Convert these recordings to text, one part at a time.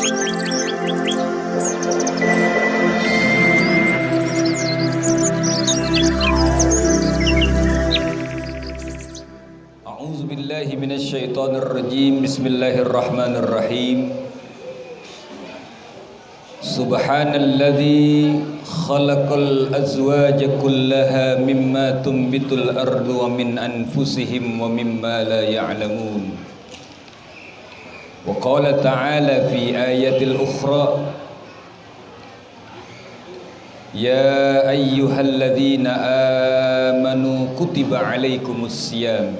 A'udzu billahi minasyaitonir rajim. Bismillahirrahmanirrahim. Subhanalladzi khalaqal azwaja kullaha mimma tunbitul ardu wa min anfusihim wa mimma la ya'lamun. Wa qala ta'ala fi ayatil ukhra ya ayyuhalladzina amanu kutiba alaikumus siyam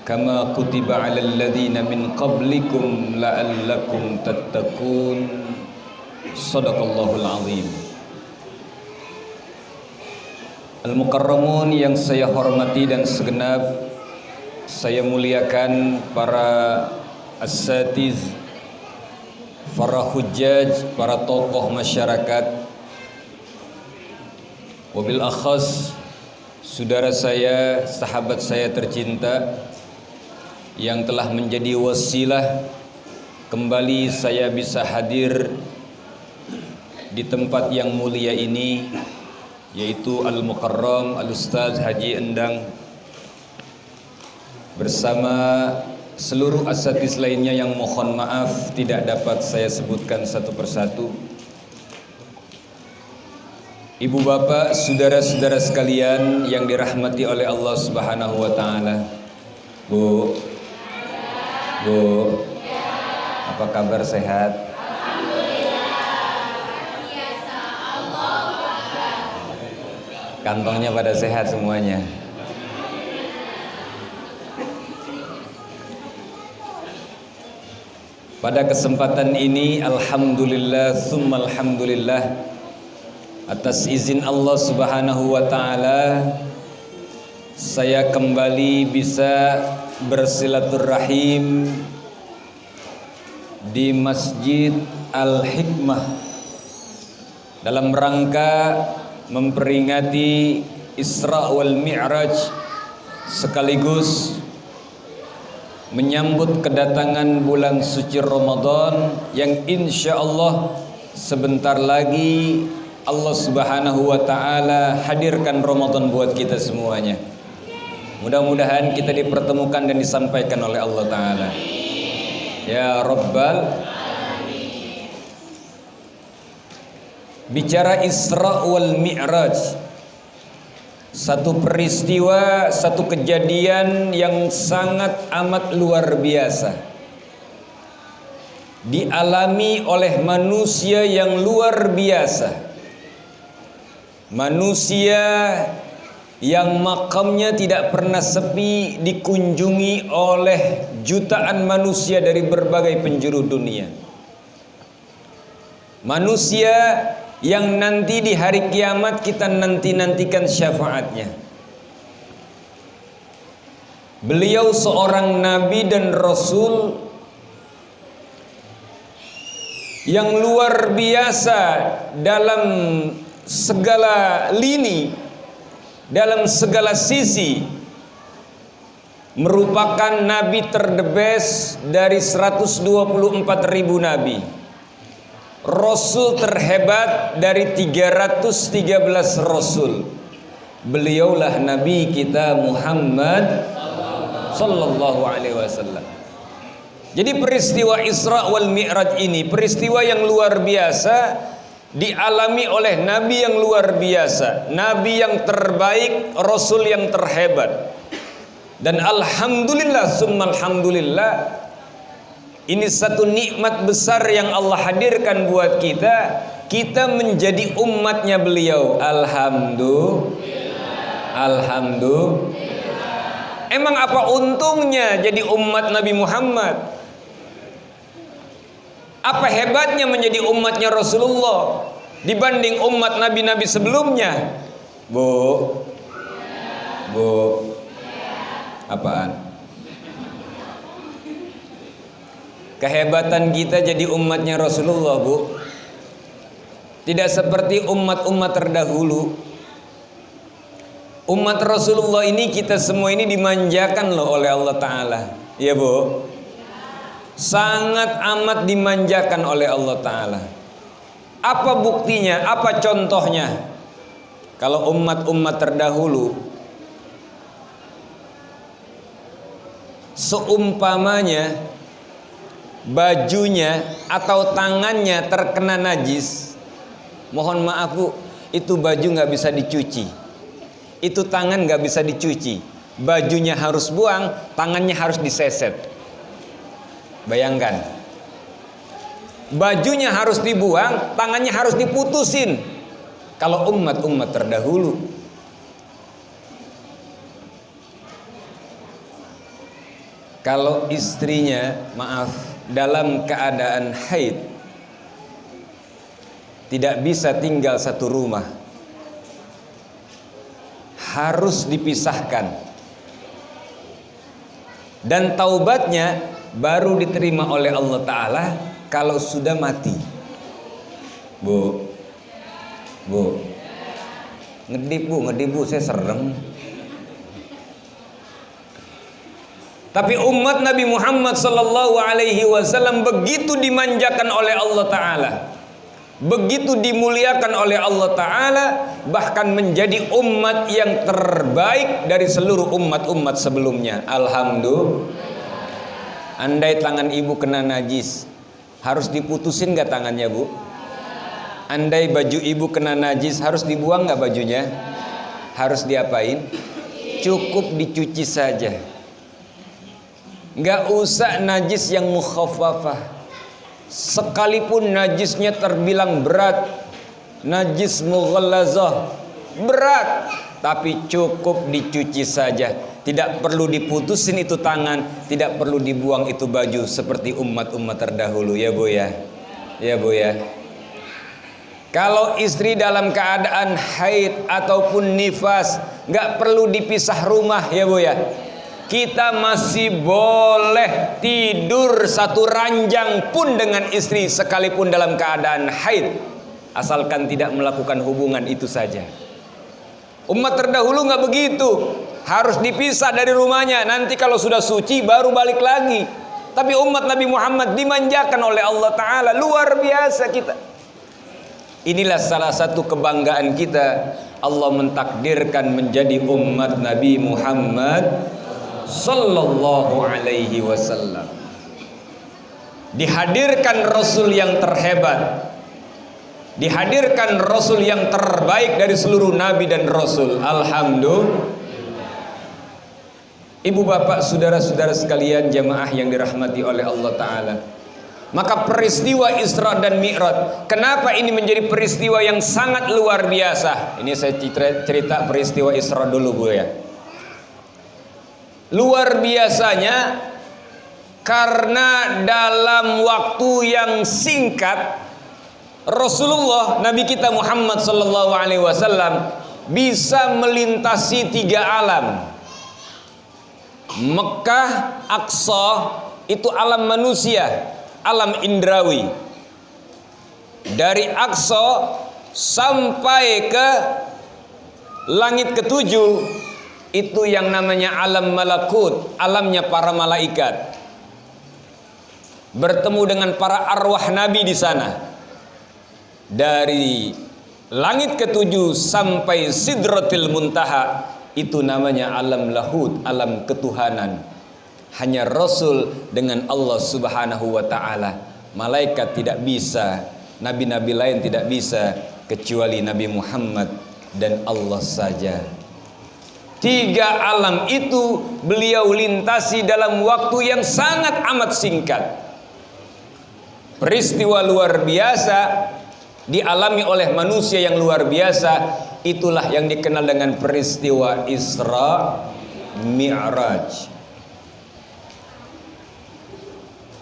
kama kutiba alal ladzina min qablikum la'allakum tattaqun. Shadaqallahul azim. Al-mukarramun yang saya hormati dan segenap saya muliakan, para asatiz, para hujjaj, para tokoh masyarakat, wabil akhas saudara saya, sahabat saya tercinta yang telah menjadi wasilah kembali saya bisa hadir di tempat yang mulia ini, yaitu Al-Mukarram Al-Ustaz Haji Endang bersama seluruh asatiz lainnya yang mohon maaf tidak dapat saya sebutkan satu persatu. Ibu bapak, saudara-saudara sekalian yang dirahmati oleh Allah Subhanahu wa taala. Bu, apa kabar, sehat? Kantongnya pada sehat semuanya. Pada kesempatan ini alhamdulillah summa alhamdulillah, atas izin Allah Subhanahu wa taala saya kembali bisa bersilaturahim di Masjid Al-Hikmah dalam rangka memperingati Isra wal Mi'raj sekaligus menyambut kedatangan bulan suci Ramadan yang insya Allah sebentar lagi Allah Subhanahu wa taala hadirkan Ramadan buat kita semuanya. Mudah-mudahan kita dipertemukan dan disampaikan oleh Allah taala. Ya Rabbal. Bicara Isra wal Mi'raj, satu peristiwa, satu kejadian yang sangat amat luar biasa, dialami oleh manusia yang luar biasa, manusia yang makamnya tidak pernah sepi dikunjungi oleh jutaan manusia dari berbagai penjuru dunia, manusia yang nanti di hari kiamat kita nantikan syafaatnya. Beliau seorang nabi dan rasul yang luar biasa dalam segala lini, dalam segala sisi, merupakan nabi terdebes dari 124.000 nabi, rasul terhebat dari 313 rasul. Beliaulah nabi kita Muhammad sallallahu alaihi wasallam. Jadi peristiwa Isra wal Mi'raj ini peristiwa yang luar biasa, dialami oleh nabi yang luar biasa, nabi yang terbaik, rasul yang terhebat. Dan alhamdulillah summa alhamdulillah, ini satu nikmat besar yang Allah hadirkan buat kita. Kita menjadi umatnya beliau. Alhamdulillah. Emang apa untungnya jadi umat Nabi Muhammad? Apa hebatnya menjadi umatnya Rasulullah dibanding umat nabi-nabi sebelumnya? Bu, apaan? Kehebatan kita jadi umatnya Rasulullah, Bu, tidak seperti umat-umat terdahulu. Umat Rasulullah ini, kita semua ini dimanjakan loh oleh Allah Ta'ala. Iya, Bu. sangat amat dimanjakan oleh Allah Ta'ala. Apa buktinya? Apa contohnya? Kalau umat-umat terdahulu, seumpamanya bajunya atau tangannya terkena najis, mohon maaf Bu, itu baju nggak bisa dicuci, itu tangan nggak bisa dicuci, bajunya harus buang, tangannya harus diseset. Bayangkan, bajunya harus dibuang, tangannya harus diputusin. Kalau umat-umat terdahulu, kalau istrinya, maaf, dalam keadaan haid, tidak bisa tinggal satu rumah, harus dipisahkan, dan taubatnya baru diterima oleh Allah Ta'ala kalau sudah mati. Bu, ngedip bu, saya serem. Tapi umat Nabi Muhammad sallallahu alaihi wasallam begitu dimanjakan oleh Allah Ta'ala, begitu dimuliakan oleh Allah Ta'ala, bahkan menjadi umat yang terbaik dari seluruh umat-umat sebelumnya. Alhamdulillah. Andai tangan ibu kena najis, harus diputusin gak tangannya Bu? Andai baju ibu kena najis, harus dibuang gak bajunya? Harus diapain? Cukup dicuci saja. Gak usah najis yang mukhaffafah. Sekalipun najisnya terbilang berat, najis mughallazah, berat, tapi cukup dicuci saja. Tidak perlu diputusin itu tangan, tidak perlu dibuang itu baju seperti umat-umat terdahulu. Ya Bu ya. Ya Bu ya. Kalau istri dalam keadaan haid ataupun nifas, gak perlu dipisah rumah ya Bu ya. Kita masih boleh tidur satu ranjang pun dengan istri sekalipun dalam keadaan haid, asalkan tidak melakukan hubungan itu saja. Umat terdahulu gak begitu, harus dipisah dari rumahnya, nanti kalau sudah suci baru balik lagi. Tapi umat Nabi Muhammad dimanjakan oleh Allah Ta'ala, luar biasa kita. Inilah salah satu kebanggaan kita, Allah mentakdirkan menjadi umat Nabi Muhammad sallallahu alaihi wasallam. Dihadirkan Rasul yang terhebat, dihadirkan Rasul yang terbaik dari seluruh Nabi dan Rasul. Alhamdulillah. Ibu bapak saudara-saudara sekalian, jamaah yang dirahmati oleh Allah Ta'ala, maka peristiwa Isra dan Mi'raj, kenapa ini menjadi peristiwa yang sangat luar biasa? Ini saya cerita peristiwa Isra dulu Bu ya. Luar biasanya karena dalam waktu yang singkat Rasulullah Nabi kita Muhammad sallallahu alaihi wasallam bisa melintasi 3 alam. Mekah, Aqsa itu alam manusia, alam indrawi. Dari Aqsa sampai ke langit ke-7 itu yang namanya alam malakut, alamnya para malaikat. Bertemu dengan para arwah nabi di sana. Dari langit ke-7 sampai Sidratil Muntaha, itu namanya alam lahud, alam ketuhanan. Hanya Rasul dengan Allah Subhanahu wa Ta'ala. Malaikat tidak bisa, nabi-nabi lain tidak bisa, kecuali Nabi Muhammad dan Allah saja. 3 alam itu beliau lintasi dalam waktu yang sangat amat singkat. Peristiwa luar biasa dialami oleh manusia yang luar biasa, itulah yang dikenal dengan peristiwa Isra Mi'raj.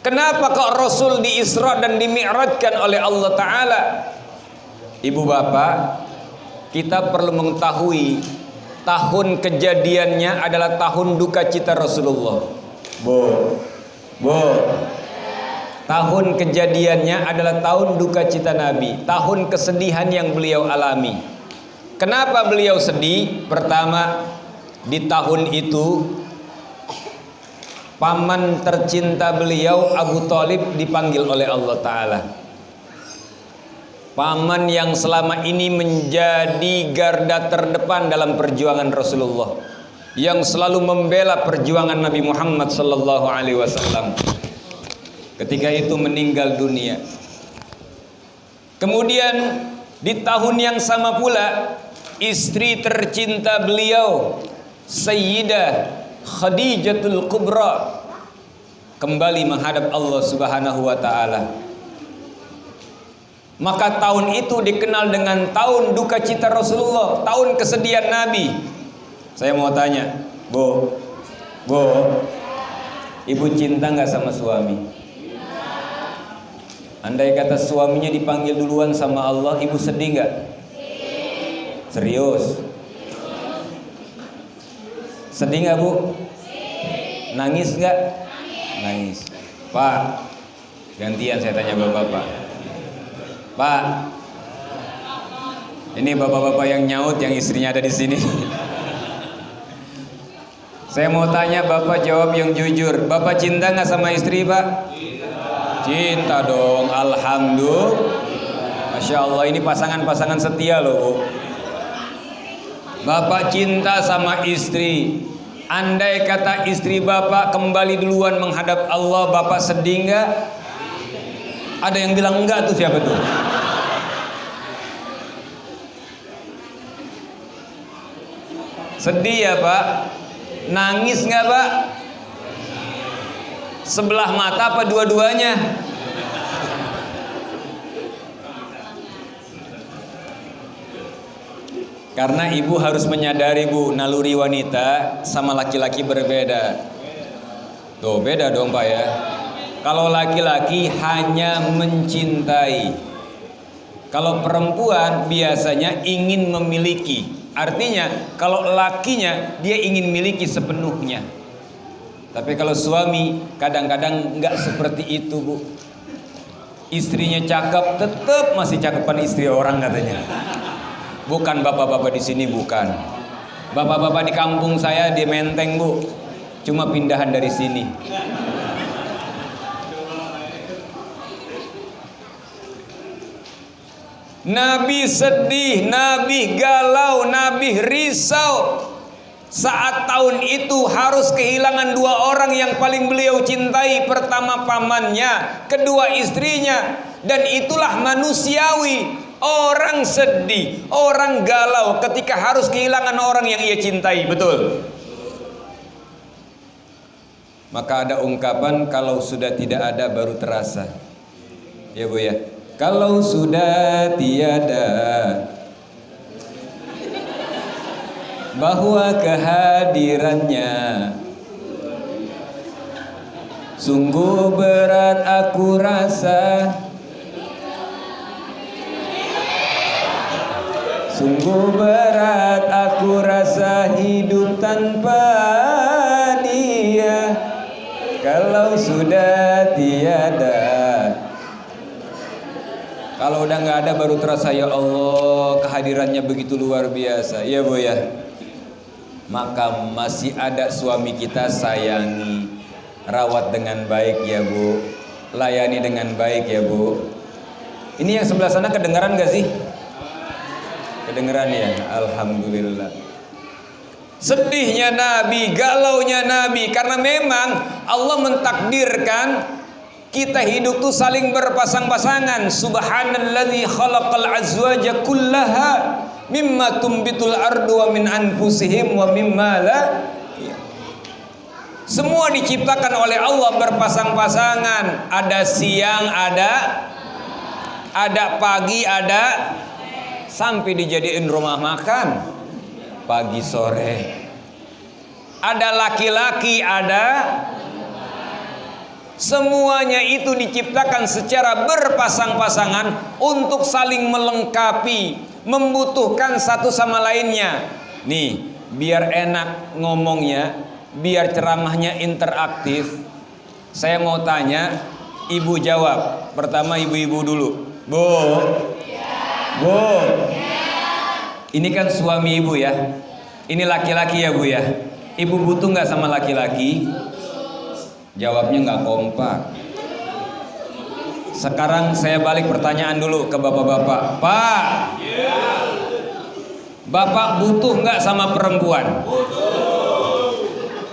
Kenapa kok Rasul di Isra dan di Mi'rajkan oleh Allah Ta'ala? Ibu bapak, kita perlu mengetahui tahun kejadiannya adalah tahun duka cita Rasulullah. Tahun kejadiannya adalah tahun duka cita Nabi, tahun kesedihan yang beliau alami. Kenapa beliau sedih? Pertama, di tahun itu paman tercinta beliau Abu Thalib dipanggil oleh Allah Ta'ala. Paman yang selama ini menjadi garda terdepan dalam perjuangan Rasulullah, yang selalu membela perjuangan Nabi Muhammad sallallahu alaihi wasallam, ketika itu meninggal dunia. Kemudian di tahun yang sama pula istri tercinta beliau Sayyidah Khadijatul Kubra kembali menghadap Allah Subhanahu wa taala. Maka tahun itu dikenal dengan tahun duka cita Rasulullah, tahun kesedihan Nabi. Saya mau tanya, Bu, ibu cinta nggak sama suami? Andai kata suaminya dipanggil duluan sama Allah, ibu sedih nggak? Serius? Sedih nggak, Bu? Nangis nggak? Nangis. Pak, gantian saya tanya bapak-bapak. Pak, ini bapak-bapak yang nyaut, yang istrinya ada di sini. Saya mau tanya, bapak jawab yang jujur. Bapak cinta nggak sama istri, Pak? Cinta dong, alhamdulillah. Masya Allah, ini pasangan-pasangan setia loh, Bu. Bapak cinta sama istri. Andai kata istri bapak kembali duluan menghadap Allah, bapak sedih nggak? Ada yang bilang enggak tuh, siapa tuh? Sedih ya Pak? Nangis nggak Pak? Sebelah mata apa dua-duanya? Karena ibu harus menyadari, Bu, naluri wanita sama laki-laki berbeda. Tuh beda dong Pak ya. Kalau laki-laki hanya mencintai, kalau perempuan biasanya ingin memiliki. Artinya kalau lakinya dia ingin miliki sepenuhnya. Tapi kalau suami kadang-kadang nggak seperti itu, Bu. Istrinya cakep, tetap masih cakepan istri orang katanya. Bukan bapak-bapak di sini, bukan. Bapak-bapak di kampung saya di Menteng, Bu. Cuma pindahan dari sini. Nabi sedih, Nabi galau, Nabi risau saat tahun itu harus kehilangan dua orang yang paling beliau cintai. Pertama pamannya, kedua istrinya. Dan itulah manusiawi, orang sedih, orang galau ketika harus kehilangan orang yang ia cintai. Betul? Maka ada ungkapan, kalau sudah tidak ada baru terasa. Ya Bu ya. Kalau sudah tiada, bahwa kehadirannya sungguh berat aku rasa, sungguh berat aku rasa hidup tanpa dia. Kalau sudah tiada, kalau udah nggak ada baru terasa, ya Allah kehadirannya begitu luar biasa. Iya Bu ya. Maka masih ada suami kita, sayangi, rawat dengan baik ya Bu, layani dengan baik ya Bu. Ini yang sebelah sana kedengaran gak sih? Kedengaran ya, alhamdulillah. Sedihnya Nabi, galaunya Nabi, karena memang Allah mentakdirkan kita hidup tuh saling berpasang-pasangan. Subhanalladzi khalaqal azwaja kullaha mimma tumbitul ardu wa min anfusihim wa mimma la. Semua diciptakan oleh Allah berpasang-pasangan. Ada siang, ada pagi, ada sampai dijadiin rumah makan pagi sore. Ada laki-laki, ada. Semuanya itu diciptakan secara berpasang-pasangan untuk saling melengkapi, membutuhkan satu sama lainnya. Nih, biar enak ngomongnya, biar ceramahnya interaktif. Saya mau tanya, ibu jawab. Pertama ibu-ibu dulu. Bu, Bu, ini kan suami ibu ya. Ini laki-laki ya Bu ya. Ibu butuh nggak sama laki-laki? Jawabnya nggak kompak. Sekarang saya balik pertanyaan dulu ke bapak-bapak. Pak, bapak butuh nggak sama perempuan?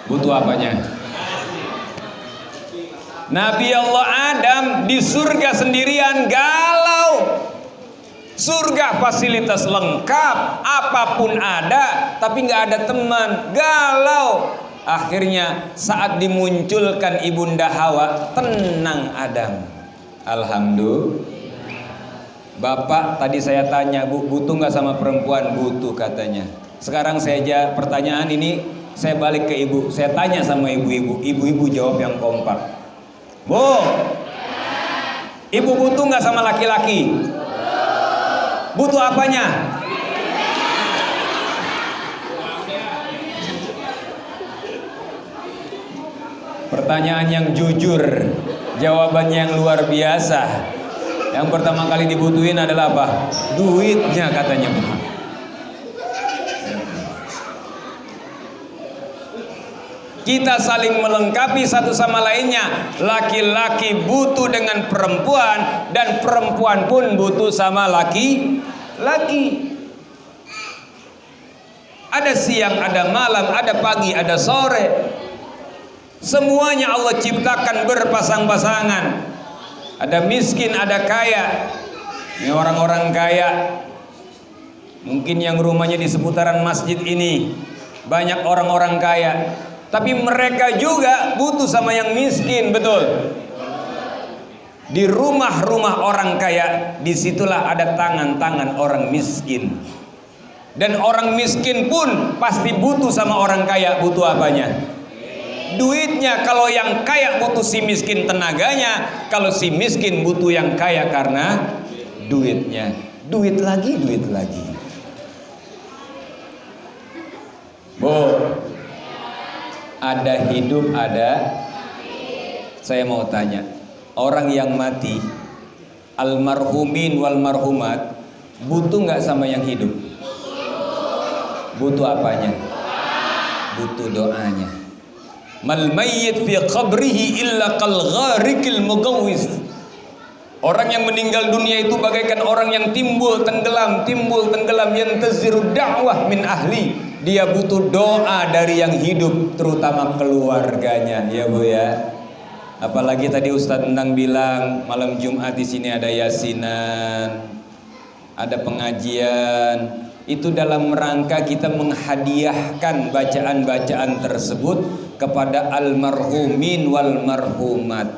Butuh apanya? Nabi Allah Adam di surga sendirian galau. Surga fasilitas lengkap, apapun ada, tapi nggak ada teman, galau. Akhirnya saat dimunculkan ibunda Hawa, tenang Adam. Alhamdulillah. Bapak tadi saya tanya, Bu, butuh nggak sama perempuan? Butuh katanya. Sekarang saya pertanyaan ini saya balik ke ibu. Saya tanya sama ibu-ibu. Ibu-ibu jawab yang kompak. Bu, ibu butuh nggak sama laki-laki? Butuh apanya? Pertanyaan yang jujur, jawabannya yang luar biasa. Yang pertama kali dibutuhin adalah apa? Duitnya katanya. Kita saling melengkapi satu sama lainnya. Laki-laki butuh dengan perempuan, dan perempuan pun butuh sama laki-laki. Ada siang, ada malam, ada pagi, ada sore. Semuanya Allah ciptakan berpasang-pasangan. Ada miskin, ada kaya. Ini orang-orang kaya, mungkin yang rumahnya di seputaran masjid ini banyak orang-orang kaya, tapi mereka juga butuh sama yang miskin, betul? Di rumah-rumah orang kaya, disitulah ada tangan-tangan orang miskin. Dan orang miskin pun pasti butuh sama orang kaya. Butuh apanya? Duitnya. Kalau yang kaya butuh si miskin tenaganya, kalau si miskin butuh yang kaya karena duitnya. Duit lagi, duit lagi. Bu, ada hidup, ada. Saya mau tanya, orang yang mati, almarhumin wal marhumat, butuh nggak sama yang hidup? Butuh apanya? Butuh doanya. Mal mayyit fi qabrihi illa kal gharikil mugawwiz. Orang yang meninggal dunia itu bagaikan orang yang timbul tenggelam yantaziru da'wah min ahli. Dia butuh doa dari yang hidup, terutama keluarganya, ya Bu ya. Apalagi tadi Ustadz Endang bilang malam Jumat di sini ada yasinan, ada pengajian. Itu dalam rangka kita menghadiahkan bacaan-bacaan tersebut kepada almarhumin wal marhumat.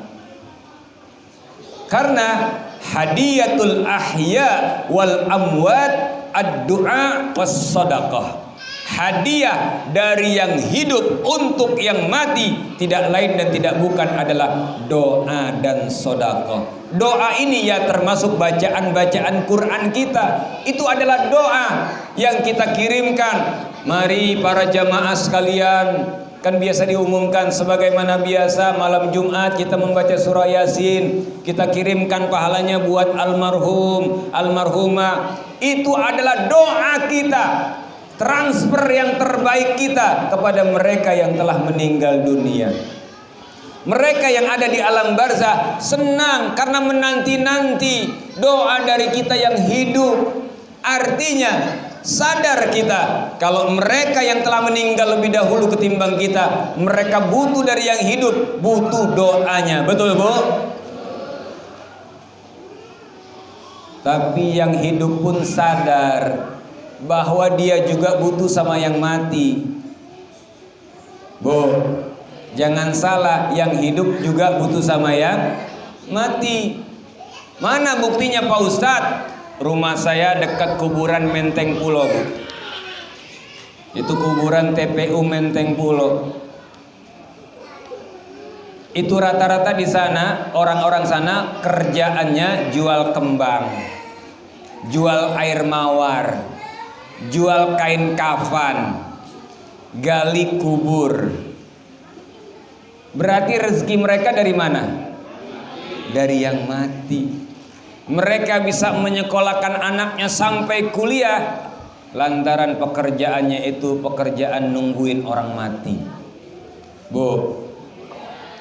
Karena hadiyatul ahya wal amwat ad-du'a was sadaqah. Hadiah dari yang hidup untuk yang mati tidak lain dan tidak bukan adalah doa dan sedekah. Doa ini ya termasuk bacaan-bacaan Quran kita. Itu adalah doa yang kita kirimkan. Mari para jamaah sekalian, kan biasa diumumkan sebagaimana biasa malam Jumat kita membaca surah Yasin, kita kirimkan pahalanya buat almarhum, almarhumah. Itu adalah doa kita, transfer yang terbaik kita kepada mereka yang telah meninggal dunia. Mereka yang ada di alam barzah senang karena menanti-nanti doa dari kita yang hidup. Artinya sadar kita kalau mereka yang telah meninggal lebih dahulu ketimbang kita, mereka butuh dari yang hidup, butuh doanya. Betul Bu? Tapi yang hidup pun sadar bahwa dia juga butuh sama yang mati. Bu, jangan salah, yang hidup juga butuh sama yang mati. Mana buktinya Pak Ustadz? Rumah saya dekat kuburan Menteng Pulo, Bu. Itu kuburan TPU Menteng Pulo. Itu rata-rata di sana, orang-orang sana kerjaannya jual kembang, jual air mawar, jual kain kafan, gali kubur. Berarti rezeki mereka dari mana? Dari yang mati. Mereka bisa menyekolahkan anaknya sampai kuliah lantaran pekerjaannya itu pekerjaan nungguin orang mati. Bu,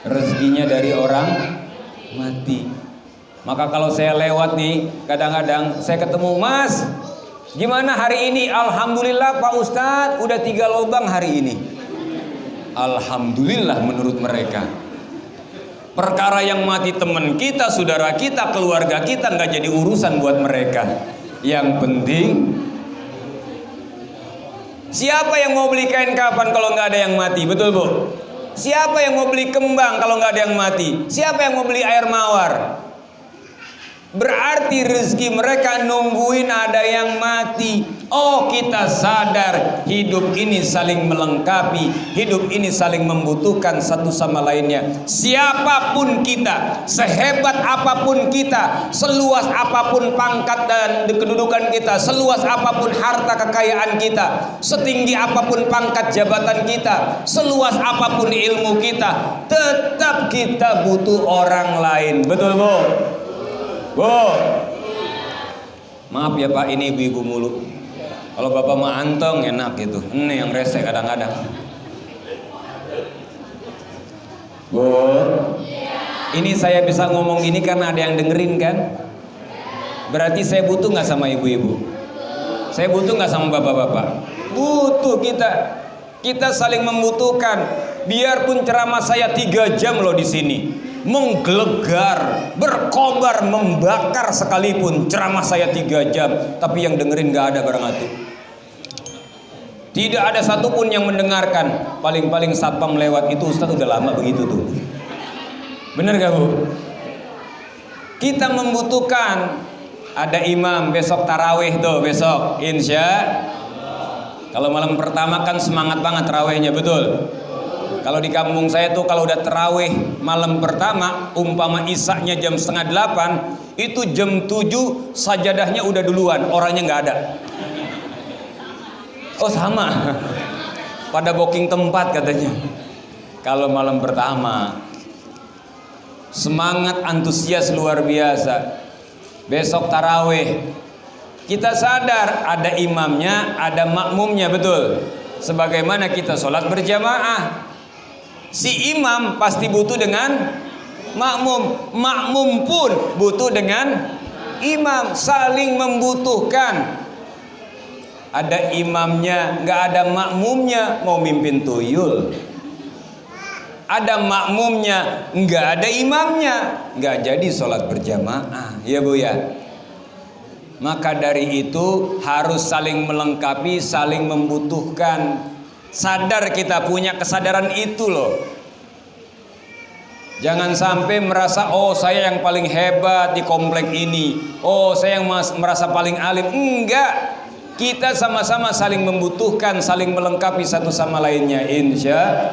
rezekinya dari orang mati. Maka kalau saya lewat nih, kadang-kadang saya ketemu, Mas, gimana hari ini? Alhamdulillah Pak Ustadz, udah 3 lubang hari ini. Alhamdulillah menurut mereka. Perkara yang mati teman kita, saudara kita, keluarga kita nggak jadi urusan buat mereka. Yang penting, siapa yang mau beli kain kafan kalau nggak ada yang mati? Betul Bu? Siapa yang mau beli kembang kalau nggak ada yang mati? Siapa yang mau beli air mawar? Berarti rezeki mereka nungguin ada yang mati. Oh, kita sadar hidup ini saling melengkapi, hidup ini saling membutuhkan satu sama lainnya. Siapapun kita, sehebat apapun kita, seluas apapun pangkat dan kedudukan kita, seluas apapun harta kekayaan kita, setinggi apapun pangkat jabatan kita, seluas apapun ilmu kita, tetap kita butuh orang lain. Betul Bu? Bu, maaf ya Pak, ini ibu-ibu mulu. Kalau bapak mah anteng enak gitu. Ini yang rese kadang-kadang. Bu, ini saya bisa ngomong ini karena ada yang dengerin kan? Berarti saya butuh nggak sama ibu-ibu? Saya butuh nggak sama bapak-bapak? Butuh kita. Kita saling membutuhkan. Biarpun ceramah saya 3 jam loh di sini, menggelegar, berkobar, membakar sekalipun ceramah saya 3 jam, tapi yang dengerin gak ada barang hati. Tidak ada satupun yang mendengarkan. Paling-paling satpam lewat, itu Ustaz udah lama begitu tuh. Bener gak Bu? Kita membutuhkan. Ada imam besok tarawih tuh, besok insya. Kalau malam pertama kan semangat banget tarawihnya, betul? Kalau di kampung saya tuh kalau udah terawih malam pertama, umpama isaknya jam 7:30, itu jam 7 sajadahnya udah duluan, orangnya nggak ada. Oh sama, pada booking tempat katanya. Kalau malam pertama, semangat antusias luar biasa. Besok tarawih, kita sadar ada imamnya, ada makmumnya, betul? Sebagaimana kita sholat berjamaah. Si imam pasti butuh dengan makmum, makmum pun butuh dengan imam, saling membutuhkan. Ada imamnya, nggak ada makmumnya, mau mimpin tuyul. Ada makmumnya, nggak ada imamnya, nggak jadi sholat berjamaah, ya Bu ya. Maka dari itu harus saling melengkapi, saling membutuhkan. Sadar kita punya kesadaran itu loh. Jangan sampai merasa, oh saya yang paling hebat di komplek ini, oh saya yang merasa paling alim. Enggak, kita sama-sama saling membutuhkan, saling melengkapi satu sama lainnya, insya.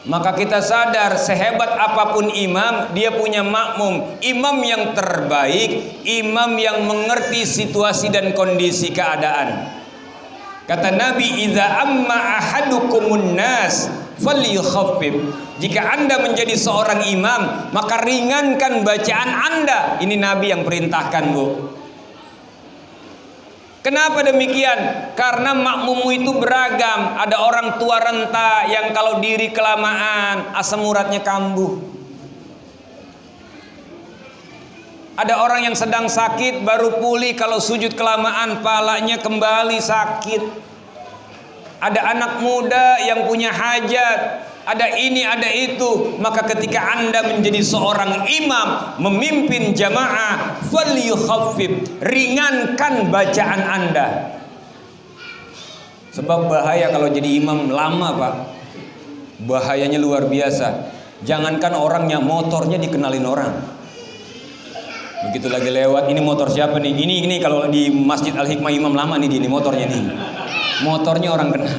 Maka kita sadar sehebat apapun imam, dia punya makmum. Imam yang terbaik, imam yang mengerti situasi dan kondisi keadaan. Kata Nabi, idza amma ahadukumun nas falyukhaffif. Jika Anda menjadi seorang imam, maka ringankan bacaan Anda. Ini Nabi yang perintahkan, Bu. Kenapa demikian? Karena makmummu itu beragam. Ada orang tua renta yang kalau diri kelamaan asam uratnya kambuh. Ada orang yang sedang sakit baru pulih, kalau sujud kelamaan palanya kembali sakit. Ada anak muda yang punya hajat, ada ini ada itu. Maka ketika Anda menjadi seorang imam, memimpin jamaah, falyukhaffif, ringankan bacaan Anda. Sebab bahaya kalau jadi imam lama Pak. Bahayanya luar biasa. Jangankan orangnya, motornya dikenalin orang. Begitu lagi lewat, ini motor siapa nih? Ini kalau di Masjid Al-Hikmah imam lama nih, ini motornya nih. Motornya orang kenal.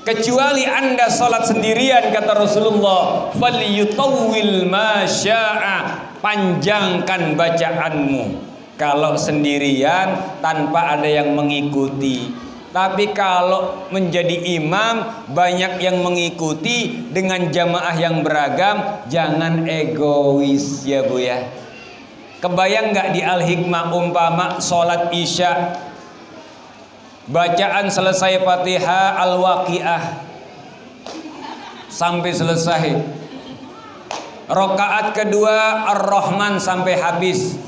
Kecuali Anda sholat sendirian, kata Rasulullah, falyutawwil ma syaa, panjangkan bacaanmu. Kalau sendirian tanpa ada yang mengikuti. Tapi kalau menjadi imam, banyak yang mengikuti dengan jamaah yang beragam, jangan egois ya Bu ya. Kebayang nggak di Al-Hikmah umpama sholat isya Bacaan selesai Fatihah Al-Waqiah sampai selesai. Rakaat kedua Ar-Rahman sampai habis.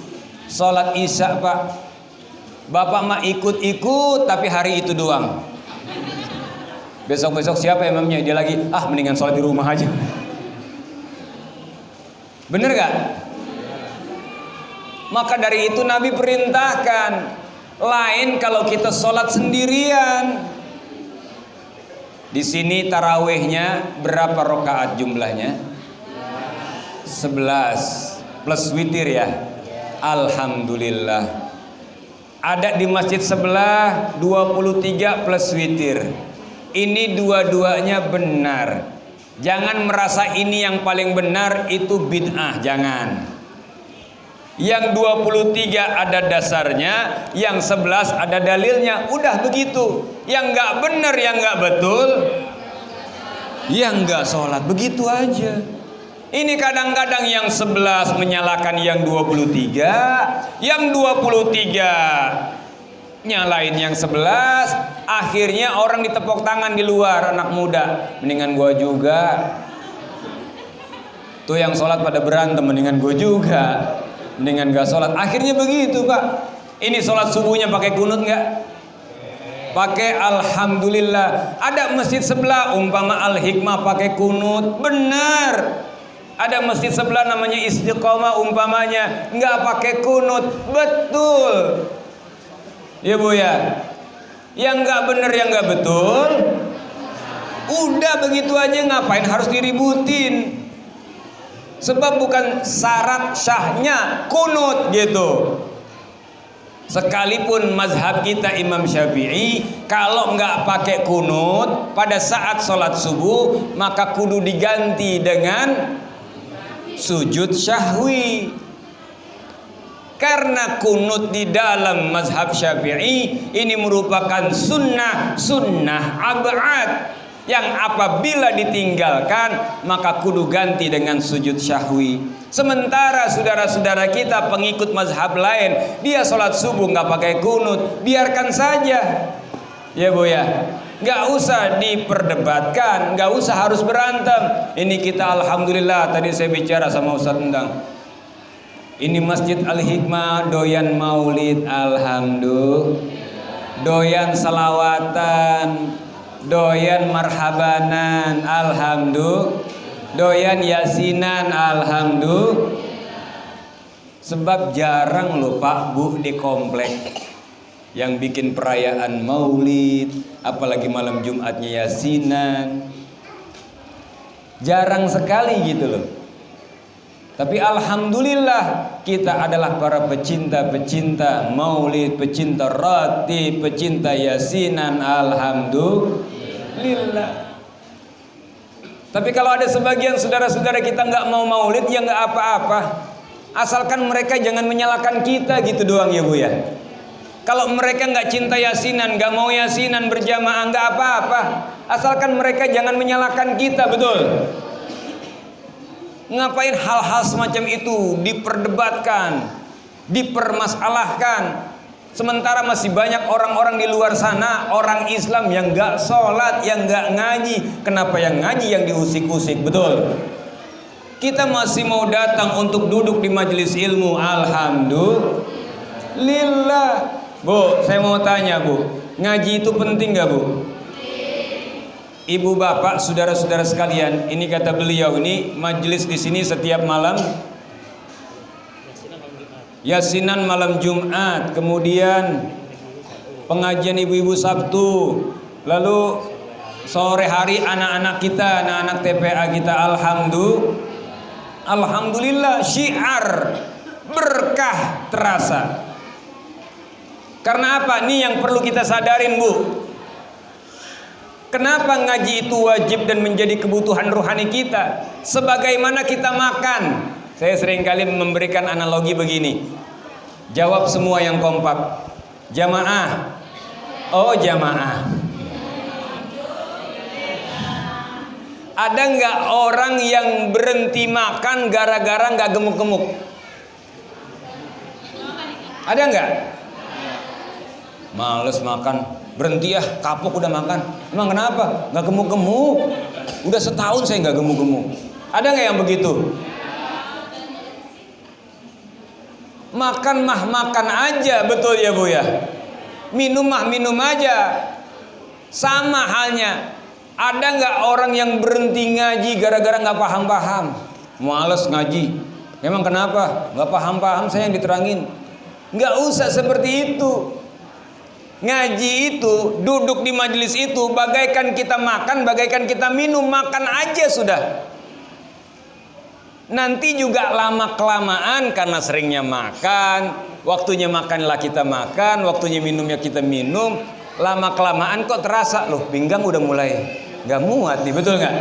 Salat Isya, Pak. Bapak mah ikut-ikut tapi hari itu doang. Besok-besok siapa imamnya? Dia lagi, mendingan sholat di rumah aja. Bener gak? Maka dari itu Nabi perintahkan, lain kalau kita sholat sendirian. Di sini tarawihnya berapa rakaat jumlahnya? 11 plus witir ya. Alhamdulillah. Ada di masjid sebelah 23 plus witir. Ini dua-duanya benar. Jangan merasa ini yang paling benar, itu bid'ah, jangan. Yang 23 ada dasarnya, yang 11 ada dalilnya, udah begitu. Yang nggak benar, yang nggak betul, yang nggak sholat, begitu aja. Ini kadang-kadang yang 11 menyalahkan yang 23, yang 23 nyalain yang 11, akhirnya orang ditepuk tangan di luar, anak muda, mendingan gua juga. Tuh yang sholat pada berantem, mendingan gua juga, mendingan gak sholat. Akhirnya begitu, Pak. Ini sholat subuhnya pakai kunut nggak? Pakai alhamdulillah. Ada masjid sebelah umpama Al-Hikmah pakai kunut, benar. Ada masjid sebelah namanya Istiqomah umpamanya nggak pakai kunut, betul. Ya Bu ya. Yang nggak bener, yang nggak betul, udah begitu aja, ngapain harus diributin? Sebab bukan syarat syahnya kunut gitu. Sekalipun mazhab kita Imam Syafi'i, kalau nggak pakai kunut pada saat sholat subuh, maka kudu diganti dengan sujud syahwi. Karena kunut di dalam mazhab Syafi'i ini merupakan sunnah ab'ad yang apabila ditinggalkan maka kudu ganti dengan sujud syahwi. Sementara saudara-saudara kita pengikut mazhab lain, dia sholat subuh nggak pakai kunut, biarkan saja. Ya Bu ya, nggak usah diperdebatkan, nggak usah harus berantem. Ini kita alhamdulillah, tadi saya bicara sama Ustadz Endang, ini Masjid Al-Hikmah doyan maulid, alhamdulillah, doyan salawatan, doyan marhabanan, alhamdulillah, doyan yasinan, alhamdulillah. Sebab jarang loh Pak Bu di komplek yang bikin perayaan maulid, apalagi malam Jumatnya yasinan, jarang sekali gitu loh. Tapi alhamdulillah kita adalah para pecinta-pecinta maulid, pecinta ratib, pecinta yasinan, alhamdulillah. Tapi kalau ada sebagian saudara-saudara kita nggak mau maulid, ya nggak apa-apa, asalkan mereka jangan menyalahkan kita gitu doang ya Bu ya. Kalau mereka nggak cinta yasinan, nggak mau yasinan berjamaah, nggak apa-apa, asalkan mereka jangan menyalahkan kita, betul. Ngapain hal-hal semacam itu diperdebatkan, dipermasalahkan, sementara masih banyak orang-orang di luar sana, orang Islam yang gak sholat, yang gak ngaji. Kenapa yang ngaji yang diusik-usik, betul? Kita masih mau datang untuk duduk di majelis ilmu, alhamdulillah. Bu, saya mau tanya Bu, ngaji itu penting gak Bu? Ibu bapak, saudara-saudara sekalian, ini kata beliau, ini majelis di sini setiap malam yasinan malam Jumat, kemudian pengajian ibu-ibu Sabtu, lalu sore hari anak-anak kita, anak-anak TPA kita, alhamdulillah, syiar berkah terasa. Karena apa? Ini yang perlu kita sadarin Bu. Kenapa ngaji itu wajib dan menjadi kebutuhan rohani kita? Sebagaimana kita makan. Saya seringkali memberikan analogi begini. Jawab semua yang kompak. Jamaah. Oh jamaah. Ada nggak orang yang berhenti makan gara-gara nggak gemuk-gemuk? Ada nggak? Males makan, Berhenti ya, kapok udah makan. Emang kenapa? Nggak gemuk-gemuk. Udah setahun saya nggak gemuk-gemuk. Ada nggak yang begitu? Makan mah makan aja, betul ya Bu ya. Minum mah minum aja. Sama halnya. Ada nggak orang yang berhenti ngaji gara-gara nggak paham-paham? Males ngaji. Memang kenapa? Nggak paham-paham, saya yang diterangin. Nggak usah seperti itu. Ngaji itu, duduk di majelis itu, bagaikan kita makan, bagaikan kita minum, makan aja sudah. Nanti juga lama-kelamaan karena seringnya makan, waktunya makanlah kita makan, waktunya minumnya kita minum, lama-kelamaan kok terasa, loh pinggang udah mulai nggak muat nih, betul nggak?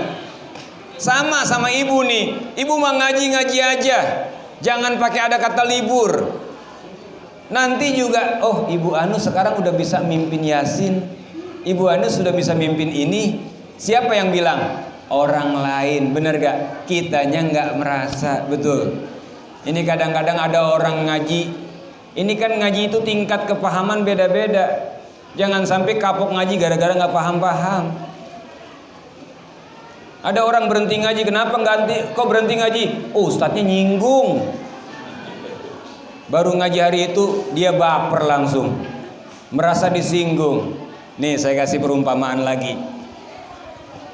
Sama ibu nih, ibu mah ngaji-ngaji aja, jangan pakai ada kata libur. Nanti juga, oh Ibu Anu sekarang udah bisa mimpin Yasin, Ibu Anu sudah bisa mimpin ini. Siapa yang bilang? Orang lain, bener gak? Kitanya nggak merasa, betul. Ini kadang-kadang ada orang ngaji. Ini kan ngaji itu tingkat kepahaman beda-beda. Jangan sampai kapok ngaji gara-gara nggak paham-paham. Ada orang berhenti ngaji, kenapa kok berhenti ngaji? Oh ustadznya nyinggung. Baru ngaji hari itu dia baper langsung, merasa disinggung. Nih saya kasih perumpamaan lagi.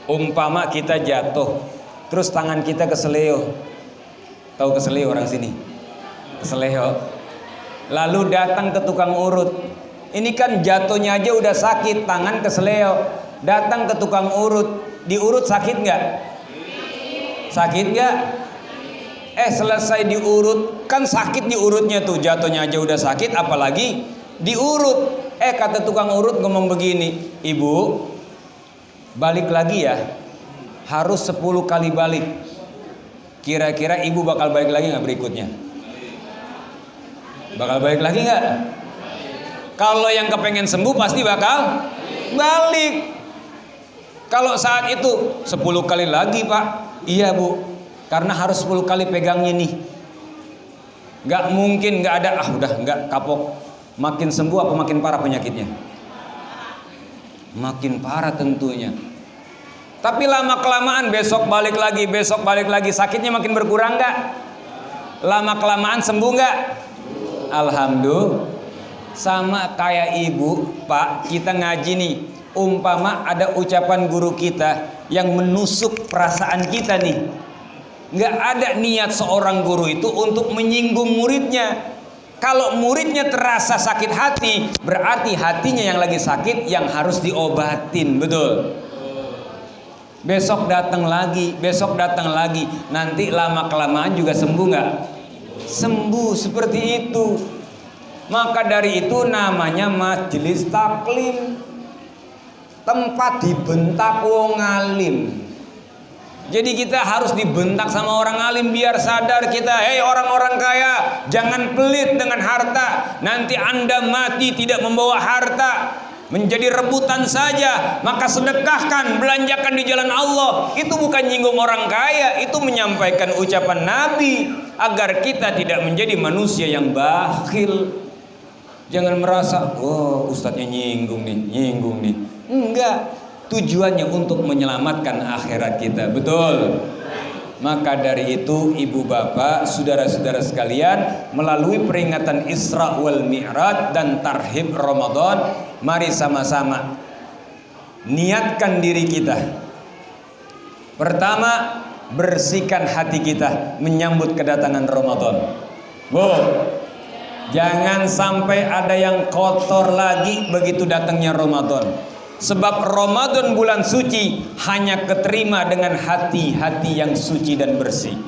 Umpama kita jatuh, terus tangan kita keseleo. Tahu keseleo orang sini? Keseleo. Lalu datang ke tukang urut. Ini kan jatuhnya aja udah sakit, tangan keseleo. Datang ke tukang urut, diurut sakit nggak? Sakit nggak? Selesai diurut, kan sakit diurutnya tuh, jatuhnya aja udah sakit, apalagi diurut. Kata tukang urut ngomong begini, Ibu, balik lagi ya, harus 10 kali balik. Kira-kira ibu bakal balik lagi nggak berikutnya? Bakal balik lagi nggak? Kalau yang kepengen sembuh pasti bakal balik. Kalau saat itu 10 kali lagi Pak, iya Bu. Karena harus 10 kali pegangnya nih. Gak mungkin gak ada, udah gak kapok. Makin sembuh apa makin parah penyakitnya? Makin parah tentunya. Tapi lama-kelamaan besok balik lagi. Sakitnya makin berkurang gak? Lama-kelamaan sembuh gak? Alhamdulillah. Sama kayak ibu, Pak, kita ngaji nih. Umpama ada ucapan guru kita yang menusuk perasaan kita nih. Nggak ada niat seorang guru itu untuk menyinggung muridnya. Kalau muridnya terasa sakit hati, berarti hatinya yang lagi sakit yang harus diobatin, betul. Besok datang lagi. Nanti lama-kelamaan juga sembuh nggak? Sembuh, seperti itu. Maka dari itu namanya majelis taklim. Tempat dibentak wong alim. Jadi kita harus dibentak sama orang alim biar sadar kita, hei orang-orang kaya, jangan pelit dengan harta. Nanti Anda mati tidak membawa harta, menjadi rebutan saja. Maka sedekahkan, belanjakan di jalan Allah. Itu bukan nyinggung orang kaya, itu menyampaikan ucapan Nabi agar kita tidak menjadi manusia yang bakhil. Jangan merasa, oh ustadznya nyinggung nih. Enggak. Tujuannya untuk menyelamatkan akhirat kita, betul. Maka dari itu ibu bapak, saudara-saudara sekalian, melalui peringatan Isra wal Mi'raj dan tarhib Ramadan, mari sama-sama niatkan diri kita. Pertama, bersihkan hati kita menyambut kedatangan Ramadan. Jangan sampai ada yang kotor lagi begitu datangnya Ramadan. Sebab Ramadan bulan suci hanya keterima dengan hati-hati yang suci dan bersih.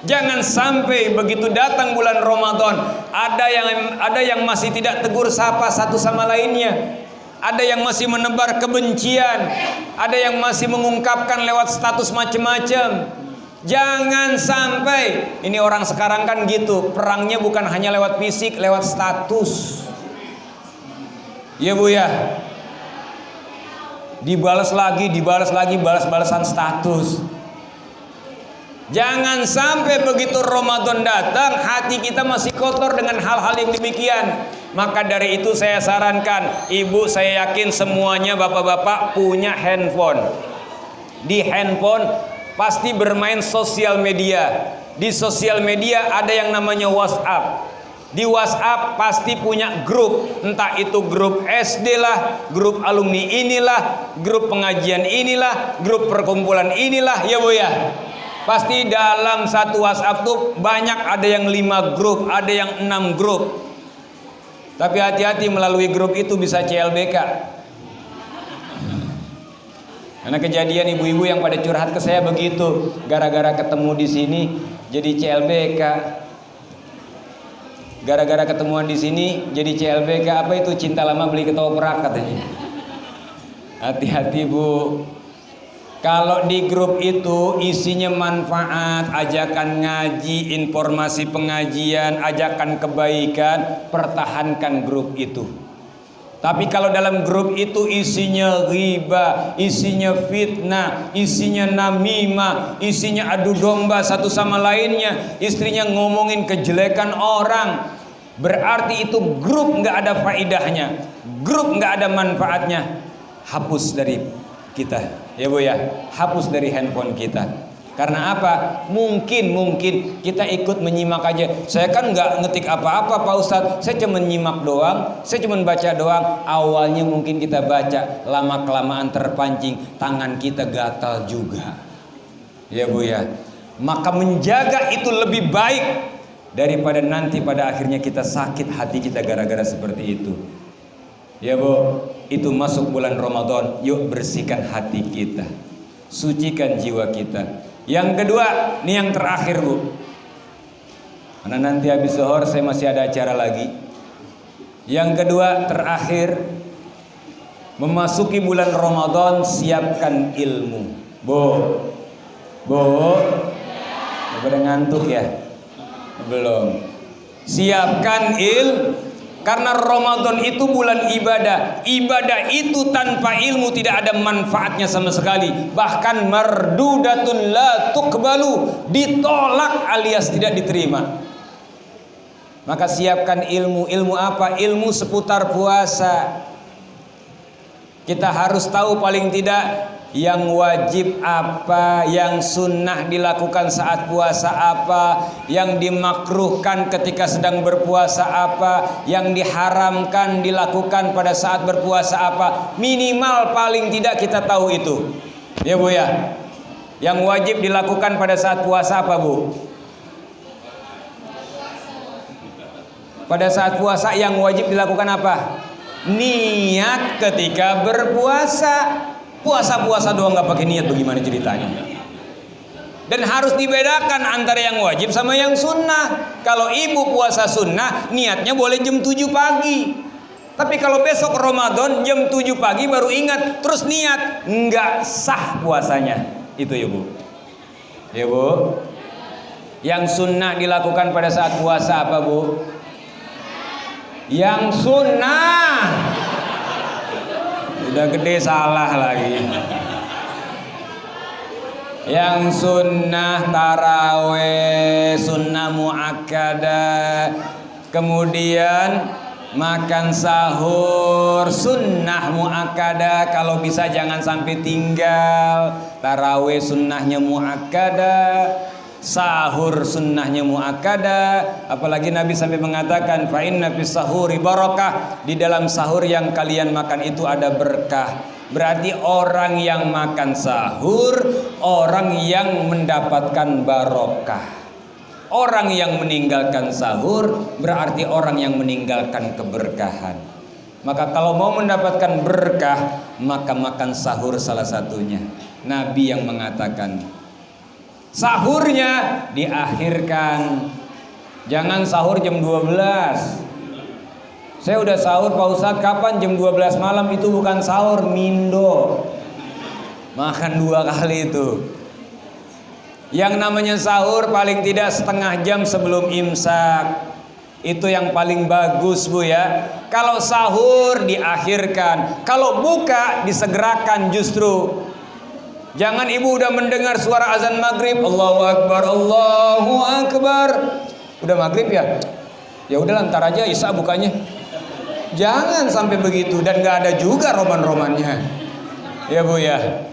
Jangan sampai begitu datang bulan Ramadan ada yang masih tidak tegur sapa satu sama lainnya. Ada yang masih menebar kebencian, ada yang masih mengungkapkan lewat status macam-macam. Jangan sampai, ini orang sekarang kan gitu, perangnya bukan hanya lewat fisik, lewat status. Ya Bu ya. Dibalas lagi, balas-balasan status. Jangan sampai begitu Ramadan datang hati kita masih kotor dengan hal-hal yang demikian. Maka dari itu saya sarankan, ibu, saya yakin semuanya bapak-bapak punya handphone. Di handphone pasti bermain sosial media. Di sosial media ada yang namanya WhatsApp. Di WhatsApp pasti punya grup, entah itu grup SD lah, grup alumni inilah, grup pengajian inilah, grup perkumpulan inilah, ya Bu ya. Pasti dalam satu WhatsApp tuh banyak, ada yang 5 grup, ada yang 6 grup. Tapi hati-hati, melalui grup itu bisa CLBK. Karena kejadian ibu-ibu yang pada curhat ke saya begitu, gara-gara ketemu di sini jadi CLBK. Gara-gara ketemuan di sini jadi CLBK. Apa itu? Cinta lama beli ketoprak katanya. Hati-hati Bu. Kalau di grup itu isinya manfaat, ajakan ngaji, informasi pengajian, ajakan kebaikan, pertahankan grup itu. Tapi kalau dalam grup itu isinya ghibah, isinya fitnah, isinya namimah, isinya adu domba satu sama lainnya, istrinya ngomongin kejelekan orang, berarti itu grup nggak ada faedahnya, grup nggak ada manfaatnya. Hapus dari kita, ya Bu ya, hapus dari handphone kita. Karena apa? Mungkin kita ikut menyimak aja. Saya kan nggak ngetik apa-apa Pak Ustadz, saya cuma nyimak doang, saya cuma baca doang. Awalnya mungkin kita baca, lama kelamaan terpancing, tangan kita gatal juga, ya Bu ya. Maka menjaga itu lebih baik daripada nanti pada akhirnya kita sakit hati kita gara-gara seperti itu. Ya Bu, itu masuk bulan Ramadan, yuk bersihkan hati kita, sucikan jiwa kita. Yang kedua, ini yang terakhir Bu, karena nanti habis zuhur saya masih ada acara lagi. Yang kedua, terakhir, memasuki bulan Ramadan, siapkan ilmu. Bu, udah ngantuk ya? Belum. Siapkan ilmu. Karena Ramadan itu bulan ibadah. Ibadah itu tanpa ilmu tidak ada manfaatnya sama sekali. Bahkan mardudatun la tuqbalu, ditolak alias tidak diterima. Maka siapkan ilmu. Ilmu apa? Ilmu seputar puasa. Kita harus tahu paling tidak yang wajib apa, yang sunnah dilakukan saat puasa apa, yang dimakruhkan ketika sedang berpuasa apa, yang diharamkan dilakukan pada saat berpuasa apa. Minimal paling tidak kita tahu itu, ya Bu ya. Yang wajib dilakukan pada saat puasa apa Bu? Pada saat puasa yang wajib dilakukan apa? Niat ketika berpuasa. Puasa-puasa doang nggak pakai niat, bagaimana ceritanya? Dan harus dibedakan antara yang wajib sama yang sunnah. Kalau ibu puasa sunnah, niatnya boleh jam 7 pagi. Tapi kalau besok Ramadan jam 7 pagi baru ingat, terus niat, nggak sah puasanya. Itu ya Bu. Ya Bu. Yang sunnah dilakukan pada saat puasa apa Bu? Yang sunnah. Udah gede salah lagi. Yang sunnah taraweh, sunnah muakkadah, kemudian makan sahur, sunnah muakkadah. Kalau bisa jangan sampai tinggal. Taraweh sunnahnya muakkadah, sahur sunnahnya muakkadah. Apalagi Nabi sampai mengatakan fa inna fis sahuri barakah, di dalam sahur yang kalian makan itu ada berkah. Berarti orang yang makan sahur, orang yang mendapatkan barokah. Orang yang meninggalkan sahur berarti orang yang meninggalkan keberkahan. Maka kalau mau mendapatkan berkah, maka makan sahur salah satunya. Nabi yang mengatakan sahurnya diakhirkan. Jangan sahur jam 12. Saya udah sahur Pak Ustadz, kapan? Jam 12 malam. Itu bukan sahur, mindo. Makan 2 kali itu. Yang namanya sahur paling tidak setengah jam sebelum imsak. Itu yang paling bagus Bu ya. Kalau sahur diakhirkan, kalau buka disegerakan justru. Jangan ibu udah mendengar suara azan maghrib, Allahu Akbar, Allahu Akbar. Udah maghrib ya? Ya udah ntar aja Isya bukanya. Jangan sampai begitu, dan gak ada juga roman-romannya. Ya Bu ya.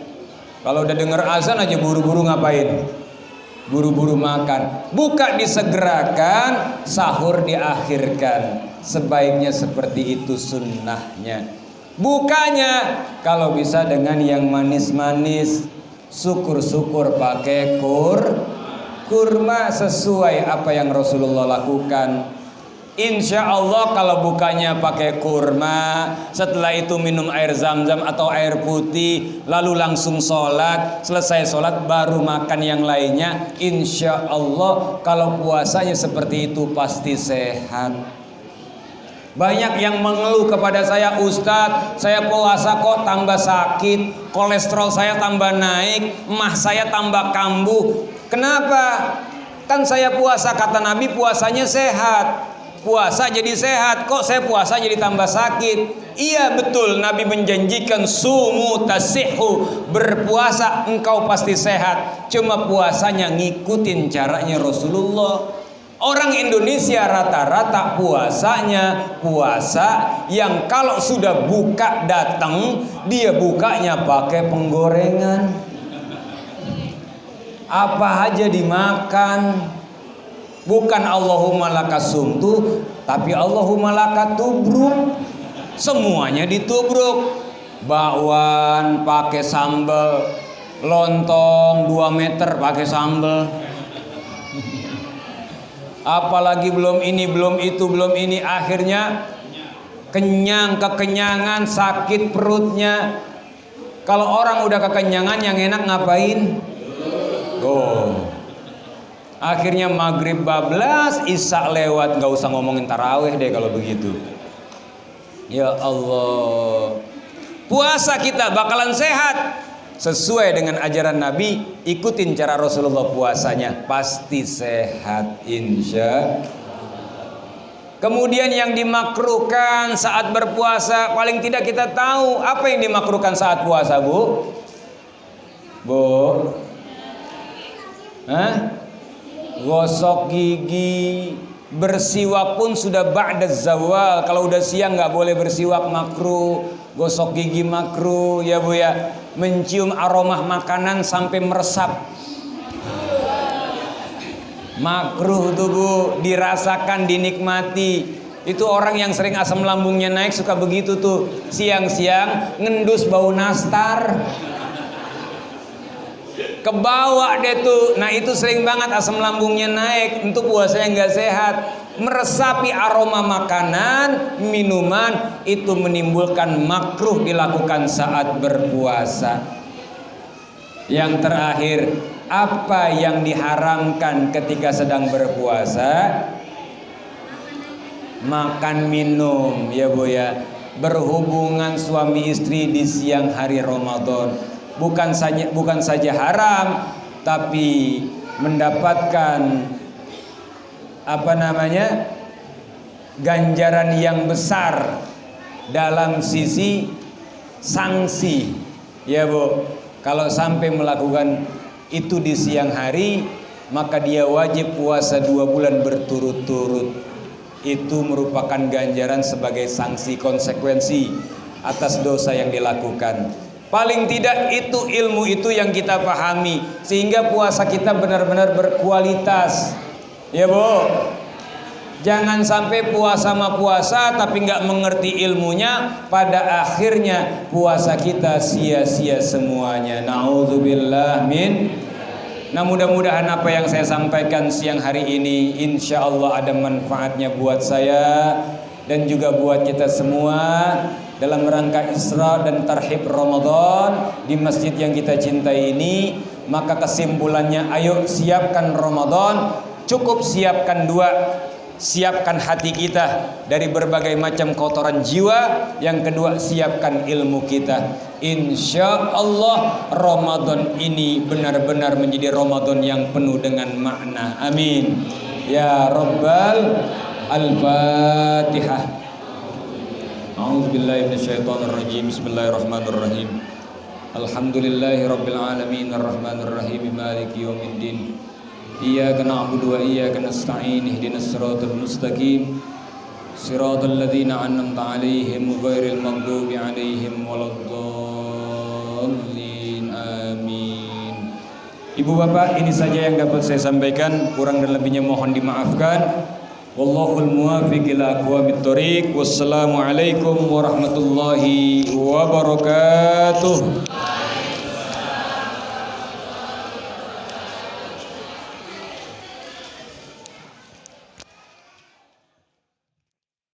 Kalau udah denger azan aja buru-buru ngapain? Buru-buru makan. Buka disegerakan, sahur diakhirkan. Sebaiknya seperti itu sunnahnya. Bukanya kalau bisa dengan yang manis-manis. Syukur-syukur pakai kurma sesuai apa yang Rasulullah lakukan. Insya Allah kalau bukanya pakai kurma, setelah itu minum air zam-zam atau air putih, lalu langsung sholat, selesai sholat baru makan yang lainnya. Insya Allah kalau puasanya seperti itu pasti sehat. Banyak yang mengeluh kepada saya, Ustadz, saya puasa kok tambah sakit, kolesterol saya tambah naik, emah saya tambah kambuh. Kenapa? Kan saya puasa, kata Nabi puasanya sehat. Puasa jadi sehat, kok saya puasa jadi tambah sakit? Iya betul, Nabi menjanjikan sumu tasihhu, berpuasa engkau pasti sehat. Cuma puasanya ngikutin caranya Rasulullah. Orang Indonesia rata-rata puasanya puasa yang kalau sudah buka datang, dia bukanya pakai penggorengan. Apa aja dimakan. Bukan Allahumma lakasumtu, tapi Allahumma lakatubruk. Semuanya ditubruk. Bakwan pakai sambal, lontong 2 meter pakai sambal. Apalagi belum ini, belum itu, belum ini, akhirnya kekenyangan, sakit perutnya. Kalau orang udah kekenyangan, yang enak ngapain? Akhirnya maghrib bablas, isya lewat, gak usah ngomongin tarawih deh kalau begitu. Ya Allah, puasa kita bakalan sehat sesuai dengan ajaran Nabi. Ikutin cara Rasulullah puasanya, pasti sehat insya. Kemudian yang dimakruhkan saat berpuasa, paling tidak kita tahu apa yang dimakruhkan saat puasa, Bu? Gosok gigi, bersiwak pun sudah ba'da zawal. Kalau udah siang nggak boleh bersiwak, makruh. Gosok gigi makruh, ya Bu ya. Mencium aroma makanan sampai meresap, makruh tuh Bu. Dirasakan, dinikmati. Itu orang yang sering asam lambungnya naik suka begitu tuh. Siang-siang ngendus bau nastar, kebawa deh tuh. Nah itu sering banget asam lambungnya naik. Untuk puasanya nggak sehat. Meresapi aroma makanan, minuman, itu menimbulkan makruh dilakukan saat berpuasa. Yang terakhir, apa yang diharamkan ketika sedang berpuasa? Makan minum, ya Bu ya. Berhubungan suami istri di siang hari Ramadan. Bukan saja haram, tapi mendapatkan ganjaran yang besar dalam sisi sanksi, ya Bu. Kalau sampai melakukan itu di siang hari, maka dia wajib puasa 2 bulan berturut-turut. Itu merupakan ganjaran sebagai sanksi konsekuensi atas dosa yang dilakukan. Paling tidak itu ilmu itu yang kita pahami, sehingga puasa kita benar-benar berkualitas. Ya Bu, jangan sampai puasa sama puasa tapi nggak mengerti ilmunya, pada akhirnya puasa kita sia-sia semuanya. Nauzubillah min. Nah mudah-mudahan apa yang saya sampaikan siang hari ini insya Allah ada manfaatnya buat saya dan juga buat kita semua dalam rangka Isra dan Tarhib Ramadan di masjid yang kita cintai ini. Maka kesimpulannya, ayo siapkan Ramadan. Cukup siapkan 2, siapkan hati kita dari berbagai macam kotoran jiwa. Yang kedua, siapkan ilmu kita. Insya Allah Ramadan ini benar-benar menjadi Ramadan yang penuh dengan makna. Amin ya Rabbal. Al-Fatihah. A'udzubillahi minasyaitonirrajim. Bismillahirrahmanirrahim. Alhamdulillahi rabbil alamin arrahmanir rahim maliki yaumiddin. Iyyaka na'budu wa iyyaka nasta'in ihdinas siratal mustaqim Siratal ladzina an'amta 'alaihim ghairil maghdubi 'alaihim waladdallin. Amin. Ibu bapak, ini saja yang dapat saya sampaikan, kurang dan lebihnya mohon dimaafkan. Wallahul muwaffiq ila aqwamit thoriq. Wassalamualaikum warahmatullahi wabarakatuh.